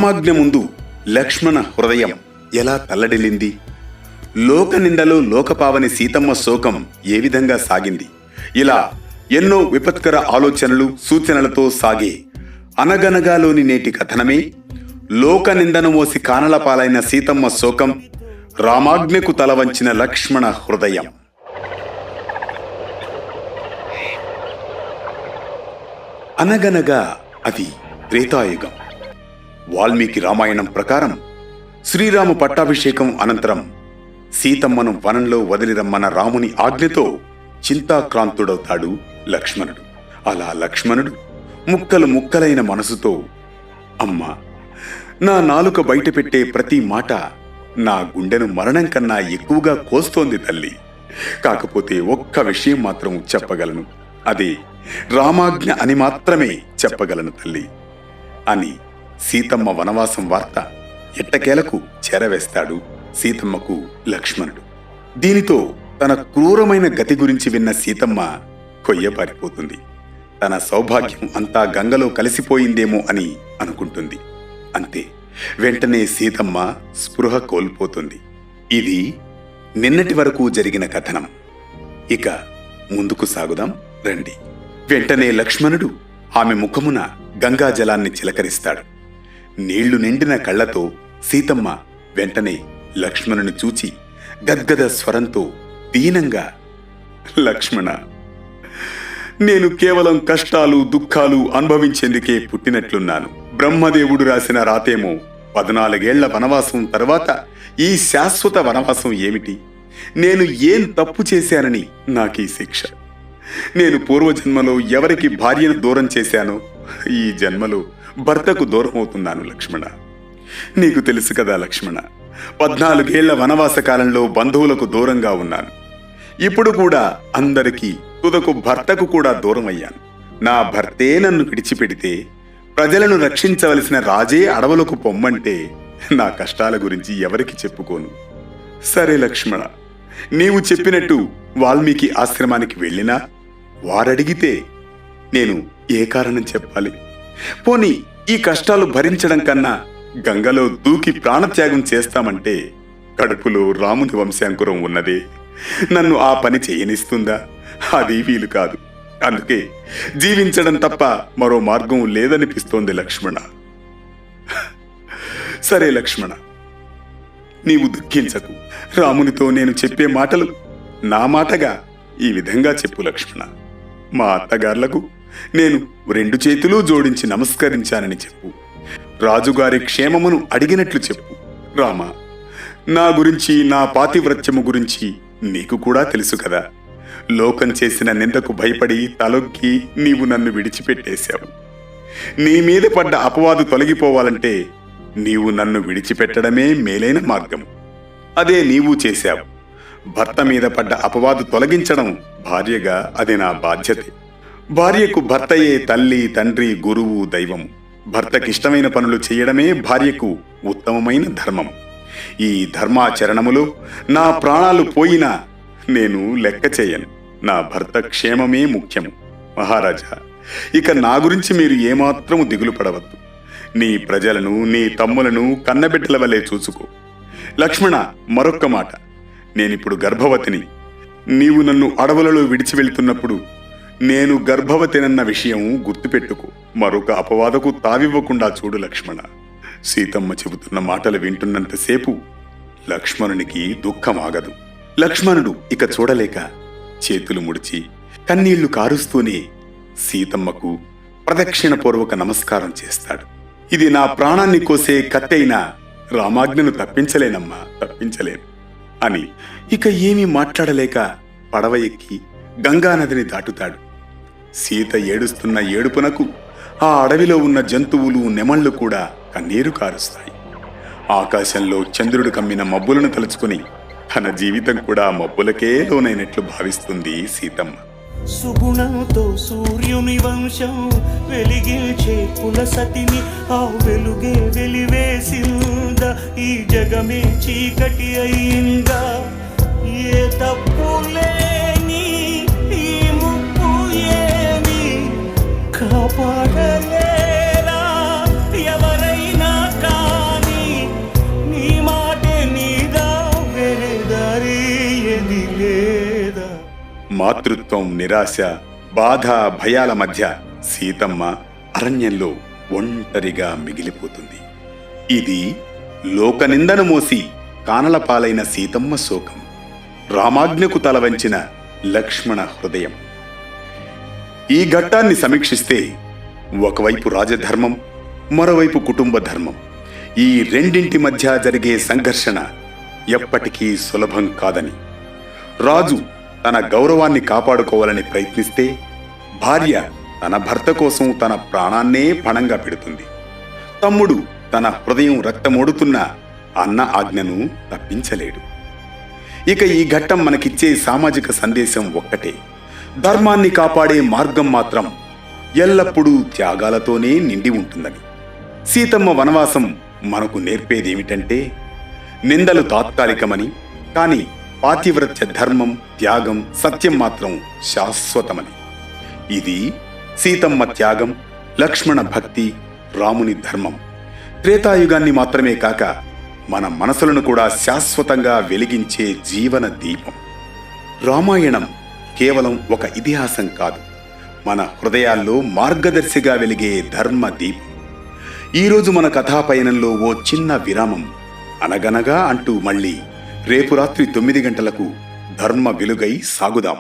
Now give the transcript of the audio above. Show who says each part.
Speaker 1: రామాజ్ఞ ముందు లక్ష్మణ హృదయం ఎలా తల్లడిల్లింది? లోక నిండలో లోకపావని సీతమ్మ శోకం ఏ విధంగా సాగింది? ఇలా ఎన్నో విపత్కర ఆలోచనలు సూచనలతో సాగే అనగనగాలోని నేటి కథనమే లోక నిందను మోసి కానల పాలైన సీతమ్మ శోకం, రామాజ్ఞకు తలవంచిన లక్ష్మణ హృదయం. అనగనగా అది త్రేతాయుగం. వాల్మీకి రామాయణం ప్రకారం శ్రీరామ పట్టాభిషేకం అనంతరం సీతమ్మను వనంలో వదిలిరమ్మన్న రాముని ఆజ్ఞతో చింతాక్రాంతుడవుతాడు లక్ష్మణుడు. అలా లక్ష్మణుడు ముక్కలు ముక్కలైన మనసుతో, అమ్మా, నా నాలుక బయటపెట్టే ప్రతి మాట నా గుండెను మరణం కన్నా ఎక్కువగా కోస్తోంది తల్లి. కాకపోతే ఒక్క విషయం మాత్రం చెప్పగలను, అదే రామాజ్ఞ అని మాత్రమే చెప్పగలను తల్లి అని సీతమ్మ వనవాసం వార్త ఎట్టకేలకు చేరవేస్తాడు సీతమ్మకు లక్ష్మణుడు. దీనితో తన క్రూరమైన గతి గురించి విన్న సీతమ్మ కొయ్యపారిపోతుంది. తన సౌభాగ్యం అంతా గంగలో కలిసిపోయిందేమో అని అనుకుంటుంది. అంతే, వెంటనే సీతమ్మ స్పృహ కోల్పోతుంది. ఇది నిన్నటి వరకు జరిగిన కథనం. ఇక ముందుకు సాగుదాం రండి. వెంటనే లక్ష్మణుడు ఆమె ముఖమున గంగా జలాన్ని చిలకరిస్తాడు. నీళ్లు నిండిన కళ్లతో సీతమ్మ వెంటనే లక్ష్మణుని చూచి గద్గద స్వరంతో దీనంగా, లక్ష్మణ, నేను కేవలం కష్టాలు దుఃఖాలు అనుభవించేందుకే పుట్టినట్లున్నాను. బ్రహ్మదేవుడు రాసిన రాతేమో 14 ఏళ్ల వనవాసం తర్వాత ఈ శాశ్వత వనవాసం ఏమిటి? నేను ఏం తప్పు చేశానని నాకీ శిక్ష? నేను పూర్వజన్మలో ఎవరికి భార్యను దూరం చేశానో ఈ జన్మలో భర్తకు దూరం అవుతున్నాను లక్ష్మణ. నీకు తెలుసు కదా లక్ష్మణ, 14 ఏళ్ల వనవాస కాలంలో బంధువులకు దూరంగా ఉన్నాను. ఇప్పుడు కూడా అందరికీ తుదకు భర్తకు కూడా దూరం అయ్యాను. నా భర్తే నన్ను విడిచిపెడితే ప్రజలను రక్షించవలసిన రాజే అడవులకు పొమ్మంటే నా కష్టాల గురించి ఎవరికి చెప్పుకోను. సరే లక్ష్మణ, నీవు చెప్పినట్టు వాల్మీకి ఆశ్రమానికి వెళ్ళినా వారడిగితే నేను ఏ కారణం చెప్పాలి? పోనీ ఈ కష్టాలు భరించడం కన్నా గంగలో దూకి ప్రాణత్యాగం చేస్తామంటే కడుపులో రాముని వంశాంకురం ఉన్నదే, నన్ను ఆ పని చేయనిస్తుందా? అది వీలు కాదు. అందుకే జీవించడం తప్ప మరో మార్గం లేదనిపిస్తోంది లక్ష్మణ. సరే లక్ష్మణ, నీవు దుఃఖించకు. రామునితో నేను చెప్పే మాటలు నా మాటగా ఈ విధంగా చెప్పు లక్ష్మణ. మా అత్తగార్లకు నేను 2 చేతులు జోడించి నమస్కరించానని చెప్పు. రాజుగారి క్షేమమును అడిగినట్లు చెప్పు. రామ, నా గురించి, నా పాతివ్రత్యము గురించి నీకు కూడా తెలుసు కదా. లోకం చేసిన నిందకు భయపడి తలొగ్గి నీవు నన్ను విడిచిపెట్టేశావు. నీ మీద పడ్డ అపవాదు తొలగిపోవాలంటే నీవు నన్ను విడిచిపెట్టడమే మేలైన మార్గం. అదే నీవు చేశావు. భర్త మీద పడ్డ అపవాదు తొలగించడం భార్యగా అది నా బాధ్యతే. భార్యకు భర్తయే తల్లి, తండ్రి, గురువు, దైవము. భర్తకిష్టమైన పనులు చేయడమే భార్యకు ఉత్తమమైన ధర్మం. ఈ ధర్మాచరణములో నా ప్రాణాలు పోయినా నేను లెక్క చేయను. నా భర్త క్షేమమే ముఖ్యము. మహారాజా, ఇక నా గురించి మీరు ఏమాత్రము దిగులు పడవద్దు. నీ ప్రజలను, నీ తమ్ములను కన్నబిడ్డల వలె చూసుకో. లక్ష్మణ, మరొక్క మాట. నేనిప్పుడు గర్భవతిని. నీవు నన్ను అడవులలో విడిచి వెళ్తున్నప్పుడు నేను గర్భవతినన్న విషయం గుర్తుపెట్టుకో. మరొక అపవాదకు తావివ్వకుండా చూడు లక్ష్మణ. సీతమ్మ చెబుతున్న మాటలు వింటున్నంతసేపు లక్ష్మణునికి దుఃఖం ఆగదు. లక్ష్మణుడు ఇక చూడలేక చేతులు ముడిచి కన్నీళ్లు కారుస్తూనే సీతమ్మకు ప్రదక్షిణపూర్వక నమస్కారం చేస్తాడు. ఇది నా ప్రాణాన్ని కోసే కత్తైనా రామాజ్ఞను తప్పించలేనమ్మా, తప్పించలేను అని ఇక ఏమీ మాట్లాడలేక పడవ ఎక్కి గంగానదిని దాటుతాడు. సీత ఏడుస్తున్న ఏడుపునకు ఆ అడవిలో ఉన్న జంతువులు, నెమళ్లు కూడా కన్నీరు కారుస్తాయి. ఆకాశంలో చంద్రుడు కమ్మిన మబ్బులను తలుచుకుని తన జీవితం కూడా మబ్బులకే లోనైనట్లు భావిస్తుంది సీతమ్మ.
Speaker 2: సుగుణంతో సూర్యుని వంశం వెలిగించే కులసతిని ఆ వెలుగే వెలివేసింద ఈ జగమే చీకటి అయిందా? ఏ తప్పు లేని ఈ ముప్పు ఏమి కాపాడలేరా ఎవరైనా?
Speaker 1: మాతృత్వం, నిరాశ, బాధ, భయాల మధ్య సీతమ్మ అరణ్యంలో ఒంటరిగా మిగిలిపోతుంది. ఇది లోకనిందను మోసి కానల పాలైన సీతమ్మ శోకం, రామాజ్ఞకు తలవంచిన లక్ష్మణ హృదయం. ఈ ఘట్టాన్ని సమీక్షిస్తే ఒకవైపు రాజధర్మం, మరోవైపు కుటుంబ ధర్మం, ఈ రెండింటి మధ్య జరిగే సంఘర్షణ ఎప్పటికీ సులభం కాదని, రాజు తన గౌరవాన్ని కాపాడుకోవాలని ప్రయత్నిస్తే భార్య తన భర్త కోసం తన ప్రాణాన్నే పణంగా పెడుతుంది. తమ్ముడు తన హృదయం రక్తమోడుతున్న అన్న ఆజ్ఞను తప్పించలేడు. ఇక ఈ ఘట్టం మనకిచ్చే సామాజిక సందేశం ఒక్కటే: ధర్మాన్ని కాపాడే మార్గం మాత్రం ఎల్లప్పుడూ త్యాగాలతోనే నిండి ఉంటుందని. సీతమ్మ వనవాసం మనకు నేర్పేదేమిటంటే, నిందలు తాత్కాలికమని, కానీ పాతివ్రత్య ధర్మం, త్యాగం, సత్యం మాత్రం శాశ్వతమని. ఇది సీతమ్మ త్యాగం, లక్ష్మణ భక్తి, రాముని ధర్మం త్రేతాయుగాన్ని మాత్రమే కాక మన మనసులను కూడా శాశ్వతంగా వెలిగించే జీవన దీపం. రామాయణం కేవలం ఒక ఇతిహాసం కాదు, మన హృదయాల్లో మార్గదర్శిగా వెలిగే ధర్మ దీపం. ఈరోజు మన కథాపయనంలో ఓ చిన్న విరామం. అనగనగా అంటూ మళ్ళీ రేపు రాత్రి 9 గంటలకు ధర్మ వెలుగై సాగుదాం.